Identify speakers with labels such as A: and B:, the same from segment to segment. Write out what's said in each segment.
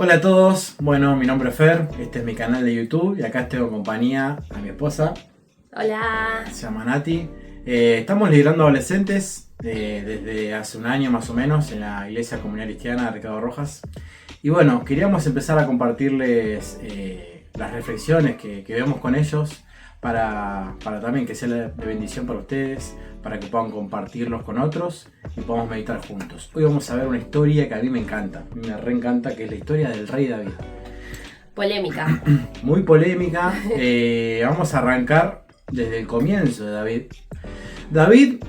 A: Hola a todos, bueno, mi nombre es Fer, este es mi canal de YouTube y acá tengo compañía a mi esposa,
B: Hola.
A: se llama Nati. Estamos liderando adolescentes desde hace un año más o menos en la Iglesia Comunidad Cristiana de Ricardo Rojas. Y bueno, queríamos empezar a compartirles las reflexiones que vemos con ellos para también que sea de bendición para ustedes, para que puedan compartirlos con otros y podamos meditar juntos. Hoy vamos a ver una historia que a mí me encanta, me reencanta, que es la historia del rey David.
B: Polémica.
A: Muy polémica. Vamos a arrancar desde el comienzo de David. David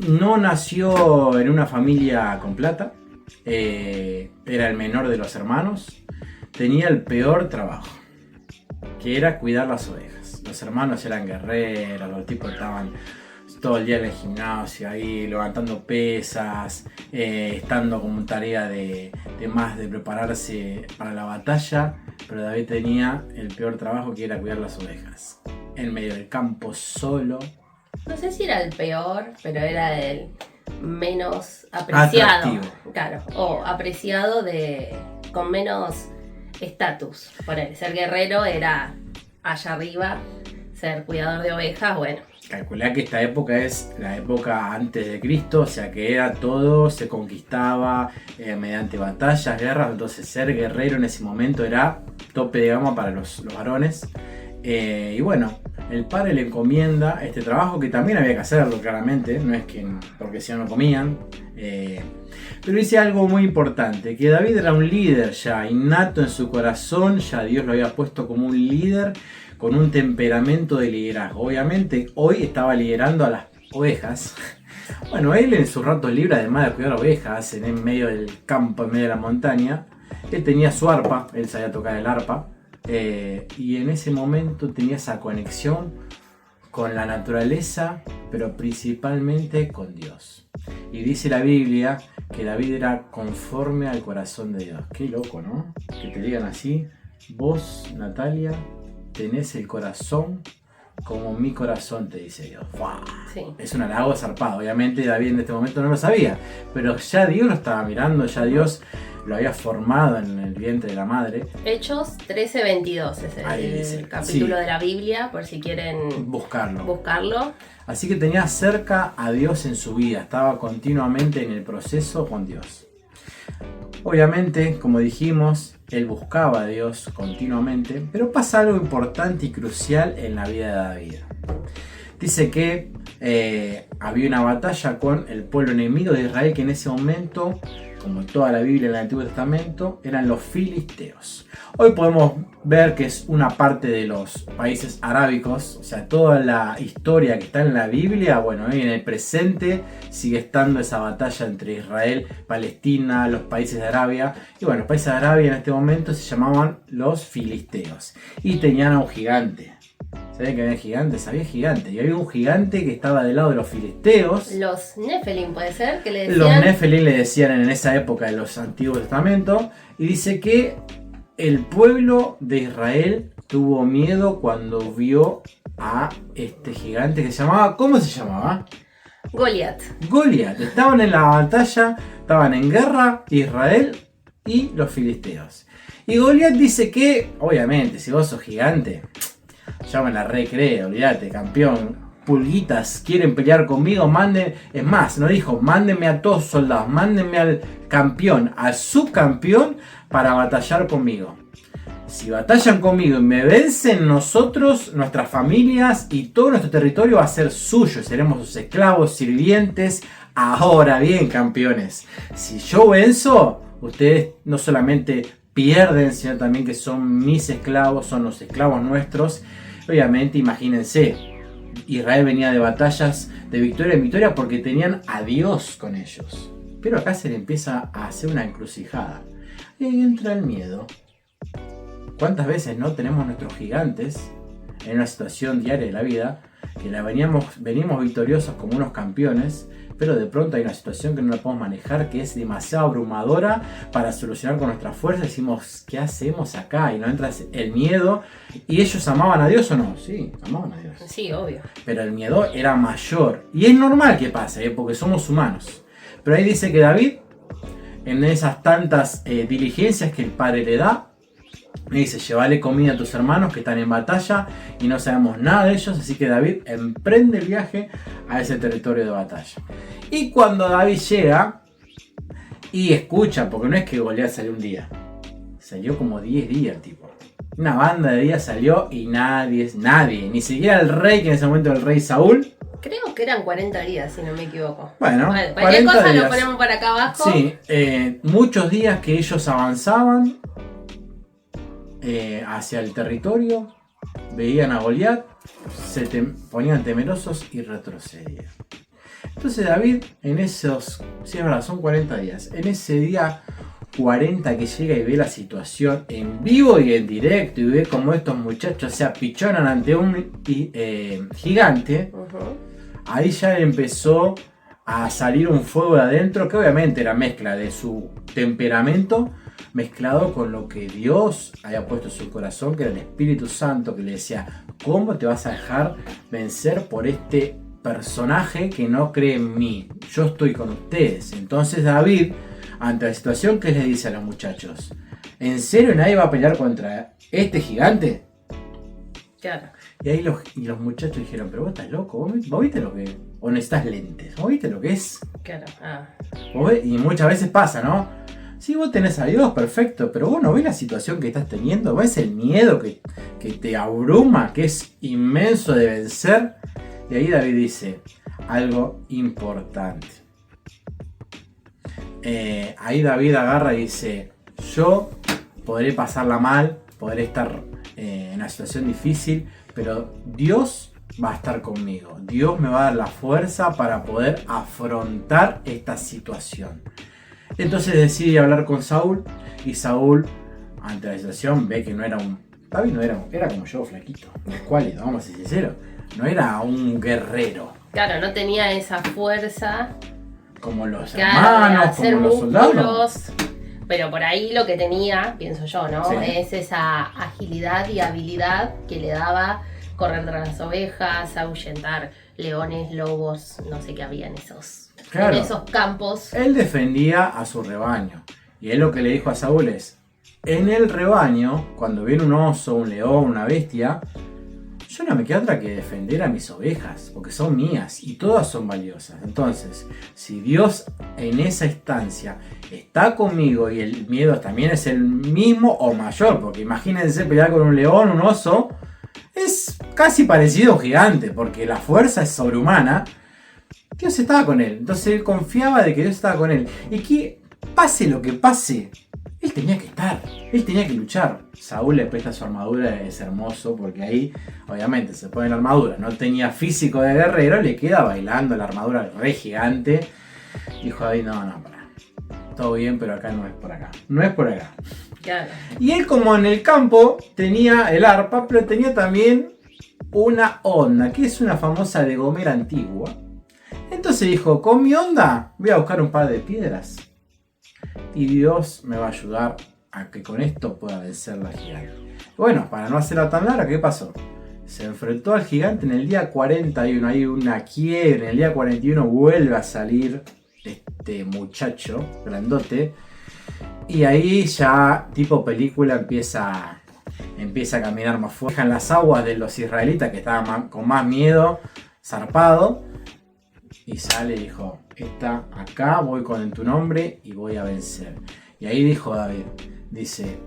A: no nació en una familia con plata. Era el menor de los hermanos. Tenía el peor trabajo, que era cuidar las ovejas. Los hermanos eran guerreros, los tipos estaban todo el día en el gimnasio, ahí levantando pesas, estando como tarea de prepararse para la batalla. Pero David tenía el peor trabajo, que era cuidar las ovejas. En medio del campo, solo.
B: No sé si era el peor, pero era el menos apreciado.
A: Atractivo.
B: Claro, o apreciado con menos estatus. Ser guerrero era allá arriba, ser cuidador de ovejas, bueno.
A: Calculá que esta época es la época antes de Cristo, o sea que era todo, se conquistaba mediante batallas, guerras, entonces ser guerrero en ese momento era tope de gama para los varones. Y bueno, el padre le encomienda este trabajo, que también había que hacerlo claramente, no es que porque si no no comían. Pero dice algo muy importante, que David era un líder ya, innato en su corazón, ya Dios lo había puesto como un líder, con un temperamento de liderazgo. Obviamente hoy estaba liderando a las ovejas. Bueno, él en sus ratos libres, además de cuidar ovejas en medio del campo, en medio de la montaña, él tenía su arpa, él sabía tocar el arpa, y en ese momento tenía esa conexión con la naturaleza, pero principalmente con Dios. Y dice la Biblia que David era conforme al corazón de Dios. Qué loco, ¿no? Que te digan así: vos, Natalia, tenés el corazón como mi corazón, te dice Dios. ¡Wow!
B: Sí.
A: Es un halago zarpado. Obviamente David en este momento no lo sabía, pero ya Dios lo estaba mirando, ya Dios lo había formado en el vientre de la madre.
B: Hechos 13:22 es el capítulo de la Biblia, por si quieren buscarlo.
A: Así que tenía cerca a Dios en su vida, estaba continuamente en el proceso con Dios. Obviamente, como dijimos, él buscaba a Dios continuamente, pero pasa algo importante y crucial en la vida de David. Dice que había una batalla con el pueblo enemigo de Israel, que en ese momento, como toda la Biblia en el Antiguo Testamento, eran los filisteos. Hoy podemos ver que es una parte de los países arábicos, o sea, toda la historia que está en la Biblia, bueno, en el presente sigue estando esa batalla entre Israel, Palestina, los países de Arabia. Y bueno, los países de Arabia en este momento se llamaban los filisteos y tenían a un gigante. ¿Sabían que había gigantes? Había gigantes. Y había un gigante que estaba del lado de los filisteos.
B: Los Nephilim, puede ser, que le decían.
A: Los Nephilim le decían en esa época de los Antiguos Testamentos. Y dice que el pueblo de Israel tuvo miedo cuando vio a este gigante que se llamaba... ¿Cómo se llamaba?
B: Goliat.
A: Goliat. Estaban en la batalla, estaban en guerra Israel y los filisteos. Y Goliat dice que, obviamente, si vos sos gigante, yo me la recreo, olvídate, campeón. Pulguitas, quieren pelear conmigo, manden. Es más, no dijo, mándenme a todos soldados, mándenme al campeón, al subcampeón, para batallar conmigo. Si batallan conmigo y me vencen, nosotros, nuestras familias y todo nuestro territorio va a ser suyo. Seremos sus esclavos, sirvientes. Ahora bien, campeones, si yo venzo, ustedes no solamente pierden, sino también que son mis esclavos, son los esclavos nuestros. Obviamente, imagínense, Israel venía de batallas de victoria en victoria porque tenían a Dios con ellos. Pero acá se le empieza a hacer una encrucijada. Y ahí entra el miedo. ¿Cuántas veces no tenemos nuestros gigantes en una situación diaria de la vida, que venimos victoriosos como unos campeones, pero de pronto hay una situación que no la podemos manejar, que es demasiado abrumadora para solucionar con nuestras fuerzas? Decimos, ¿qué hacemos acá? Y nos entra el miedo. ¿Y ellos amaban a Dios o no? Sí, amaban a Dios.
B: Sí, obvio.
A: Pero el miedo era mayor. Y es normal que pase, porque somos humanos. Pero ahí dice que David en esas tantas diligencias que el padre le da, le dice: llévale comida a tus hermanos que están en batalla y no sabemos nada de ellos. Así que David emprende el viaje a ese territorio de batalla. Y cuando David llega y escucha, porque no es que Goliat salió un día, salió como 10 días, tipo. Una banda de días salió y nadie, ni siquiera el rey, que en ese momento era el rey Saúl.
B: Creo que eran 40 días, si no me equivoco.
A: Bueno,
B: cualquier cosa
A: días.
B: Lo ponemos para acá abajo.
A: Sí, muchos días que ellos avanzaban hacia el territorio, veían a Goliat, se ponían temerosos y retrocedían. Entonces David, en esos, sí es verdad, son 40 días, en ese día 40 que llega y ve la situación en vivo y en directo y ve cómo estos muchachos se apichonan ante un gigante, ahí ya empezó a salir un fuego de adentro, que obviamente era mezcla de su temperamento mezclado con lo que Dios había puesto en su corazón, que era el Espíritu Santo, que le decía: ¿cómo te vas a dejar vencer por este personaje que no cree en mí? Yo estoy con ustedes. Entonces David, ante la situación, ¿qué les dice a los muchachos? ¿En serio nadie va a pelear contra este gigante?
B: Claro.
A: Y ahí los muchachos dijeron: pero vos estás loco, ¿vos viste lo que? ¿O necesitas lentes? ¿Vos viste lo que es?
B: Claro.
A: Y muchas veces pasa, ¿no? Sí, vos tenés a Dios, perfecto, pero vos no ves la situación que estás teniendo, ves el miedo que te abruma, que es inmenso de vencer. Y ahí David dice algo importante. Ahí David agarra y dice: yo podré pasarla mal, podré estar en una situación difícil, pero Dios va a estar conmigo. Dios me va a dar la fuerza para poder afrontar esta situación. Entonces decide hablar con Saúl, y Saúl, ante la situación, ve que no era un... David no era como yo, flaquito, escuálido, vamos a ser sinceros. No era un guerrero.
B: Claro, no tenía esa fuerza
A: como los hermanos, como los soldados.
B: Pero por ahí lo que tenía, pienso yo, ¿no?
A: Sí.
B: Es esa agilidad y habilidad que le daba correr tras las ovejas, ahuyentar leones, lobos, no sé qué había en esos campos.
A: Él defendía a su rebaño. Y él lo que le dijo a Saúl es: en el rebaño, cuando viene un oso, un león, una bestia, yo no me queda otra que defender a mis ovejas, porque son mías y todas son valiosas. Entonces, si Dios en esa instancia está conmigo y el miedo también es el mismo o mayor, porque imagínense pelear con un león, un oso, es casi parecido a un gigante, porque la fuerza es sobrehumana. Dios estaba con él, entonces él confiaba de que Dios estaba con él. Y que pase lo que pase, él tenía que estar, él tenía que luchar. Saúl le presta su armadura, es hermoso, porque ahí obviamente se pone la armadura. No tenía físico de guerrero, le queda bailando la armadura del rey gigante. Dijo David: no, pará. Todo bien, pero acá no es por acá. No es por acá.
B: Claro.
A: Y él, como en el campo, tenía el arpa, pero tenía también una onda, que es una famosa de Gomer antigua. Entonces dijo: con mi onda voy a buscar un par de piedras y Dios me va a ayudar a que con esto pueda vencer la gigante. Bueno, para no hacerla tan larga, ¿qué pasó? Se enfrentó al gigante en el día 41, hay una quiebre, en el día 41 vuelve a salir este muchacho grandote, y ahí ya tipo película empieza a caminar más fuerte. Dejan las aguas de los israelitas, que estaban con más miedo, zarpado, y sale y dijo: acá voy con tu nombre y voy a vencer. Y ahí dijo David, dice: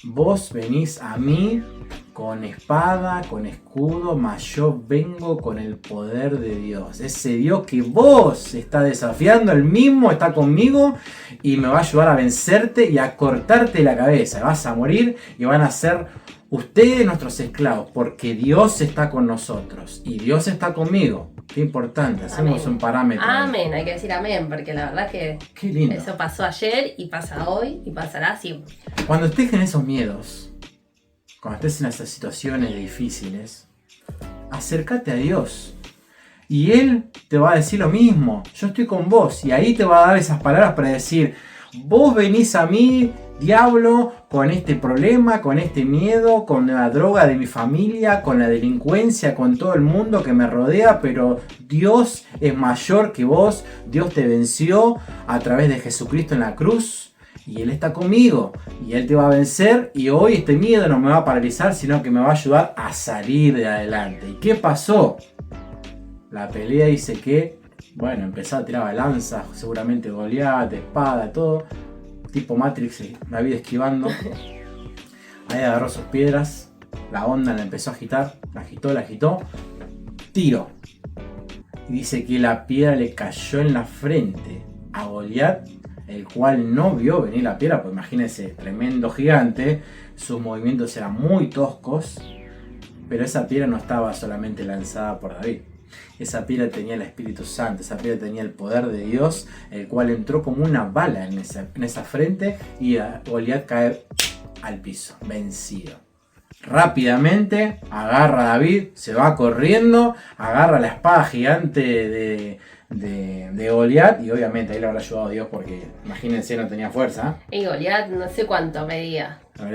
A: vos venís a mí con espada, con escudo, mas yo vengo con el poder de Dios. Ese Dios que vos está desafiando, el mismo está conmigo y me va a ayudar a vencerte y a cortarte la cabeza. Vas a morir y van a ser ustedes nuestros esclavos, porque Dios está con nosotros y Dios está conmigo. Qué importante, hacemos
B: Amén.
A: Un parámetro.
B: Amén, hay que decir amén, porque la verdad que
A: qué lindo.
B: Eso pasó ayer y pasa hoy y pasará siempre.
A: Cuando estés en esos miedos, cuando estés en esas situaciones difíciles, acércate a Dios y Él te va a decir lo mismo: yo estoy con vos. Y ahí te va a dar esas palabras para decir: vos venís a mí, diablo, con este problema, con este miedo, con la droga de mi familia, con la delincuencia, con todo el mundo que me rodea, pero Dios es mayor que vos, Dios te venció a través de Jesucristo en la cruz y Él está conmigo y Él te va a vencer y hoy este miedo no me va a paralizar, sino que me va a ayudar a salir de adelante. ¿Y qué pasó? La pelea dice que, bueno, empezó a tirar lanzas, seguramente Goliat, espada, todo. Tipo Matrix, David esquivando. Ahí agarró sus piedras. La onda la empezó a agitar. La agitó. Tiro. Y dice que la piedra le cayó en la frente a Goliat, el cual no vio venir la piedra, pues imagínense, tremendo gigante. Sus movimientos eran muy toscos. Pero esa piedra no estaba solamente lanzada por David. Esa piedra tenía el Espíritu Santo, esa piedra tenía el poder de Dios, el cual entró como una bala en esa frente y a Goliat caer al piso, vencido. Rápidamente agarra a David, se va corriendo, agarra la espada gigante de Goliat y obviamente ahí le habrá ayudado Dios porque imagínense no tenía fuerza.
B: Y Goliat no sé cuánto medía.
A: 4,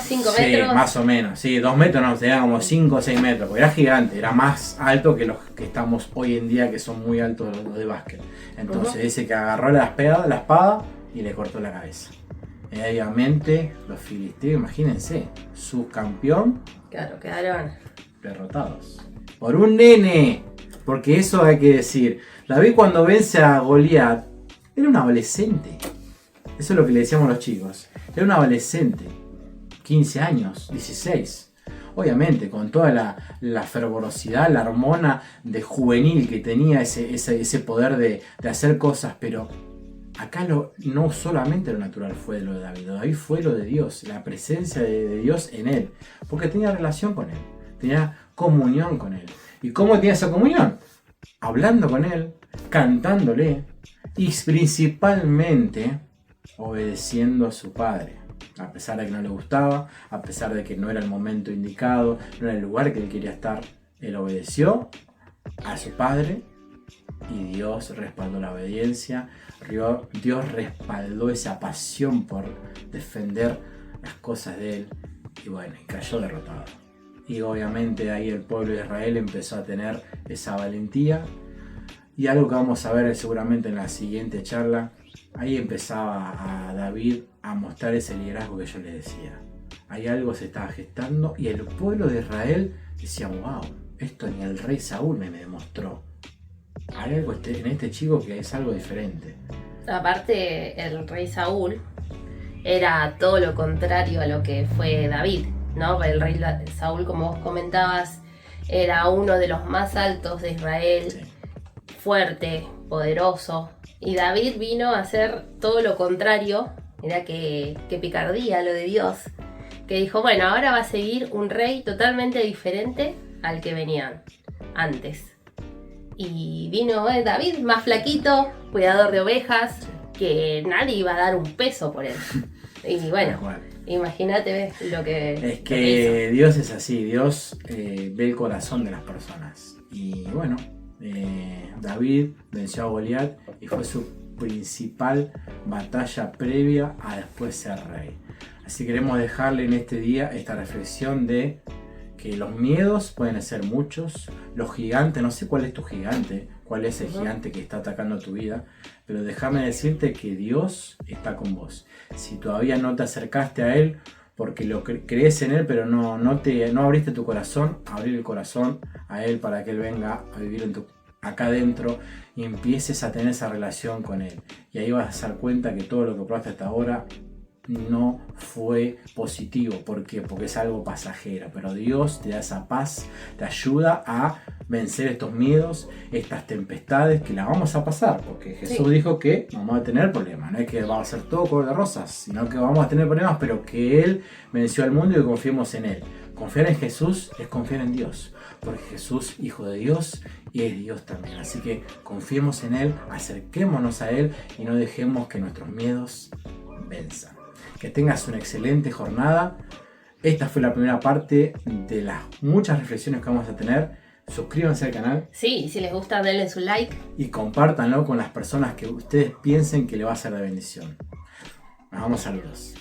B: 5 metros.
A: Sí, más o menos. Sí, 2 metros no, tenía como 5 o 6 metros. Porque era gigante, era más alto que los que estamos hoy en día, que son muy altos los de básquet. Entonces dice que agarró la espada y le cortó la cabeza. Y obviamente los filisteos, imagínense, su campeón.
B: Claro, quedaron
A: derrotados. Por un nene. Porque eso hay que decir. David cuando vence a Goliat era un adolescente. Eso es lo que le decíamos a los chicos. Era un adolescente, 15 años, 16. Obviamente, con toda la fervorosidad, la hormona de juvenil que tenía, ese poder de hacer cosas, pero acá no solamente lo natural fue lo de David. David fue lo de Dios, la presencia de Dios en él, porque tenía relación con él, tenía comunión con él. ¿Y cómo tenía esa comunión? Hablando con él, cantándole y principalmente obedeciendo a su padre, a pesar de que no le gustaba, a pesar de que no era el momento indicado, no era el lugar que él quería estar. Él obedeció a su padre y Dios respaldó la obediencia. Dios respaldó esa pasión por defender las cosas de él y bueno, cayó derrotado. Y obviamente ahí el pueblo de Israel empezó a tener esa valentía y algo que vamos a ver seguramente en la siguiente charla. Ahí empezaba a David a mostrar ese liderazgo que yo le decía. Ahí algo se estaba gestando y el pueblo de Israel decía, wow, esto ni el rey Saúl me demostró. Hay algo en este chico que es algo diferente.
B: Aparte, el rey Saúl era todo lo contrario a lo que fue David, ¿no? El rey Saúl, como vos comentabas, era uno de los más altos de Israel, sí. Fuerte, poderoso. Y David vino a hacer todo lo contrario. Mirá qué picardía lo de Dios. Que dijo, bueno, ahora va a seguir un rey totalmente diferente al que venían antes. Y vino David más flaquito, cuidador de ovejas, que nadie iba a dar un peso por él. Y bueno, imagínate lo que...
A: Es que Dios es así, Dios ve el corazón de las personas. Y bueno... David venció a Goliat y fue su principal batalla previa a después ser rey. Así queremos dejarle en este día esta reflexión de que los miedos pueden ser muchos, los gigantes, no sé cuál es tu gigante, cuál es el gigante que está atacando tu vida, pero déjame decirte que Dios está con vos. Si todavía no te acercaste a Él, porque lo crees en Él, pero no abriste tu corazón, abrir el corazón a Él para que Él venga a vivir acá adentro y empieces a tener esa relación con Él. Y ahí vas a dar cuenta que todo lo que probaste hasta ahora no fue positivo. ¿Por qué? Porque es algo pasajero. Pero Dios te da esa paz, te ayuda a vencer estos miedos, estas tempestades que las vamos a pasar. Porque Jesús dijo que vamos a tener problemas. No es que va a ser todo color de rosas, sino que vamos a tener problemas, pero que Él venció al mundo y que confiemos en Él. Confiar en Jesús es confiar en Dios. Porque Jesús, Hijo de Dios, y es Dios también. Así que confiemos en Él, acerquémonos a Él y no dejemos que nuestros miedos venzan. Que tengas una excelente jornada. Esta fue la primera parte de las muchas reflexiones que vamos a tener. Suscríbanse al canal.
B: Sí, si les gusta denle su like.
A: Y compártanlo con las personas que ustedes piensen que le va a ser de bendición. Nos vamos, saludos.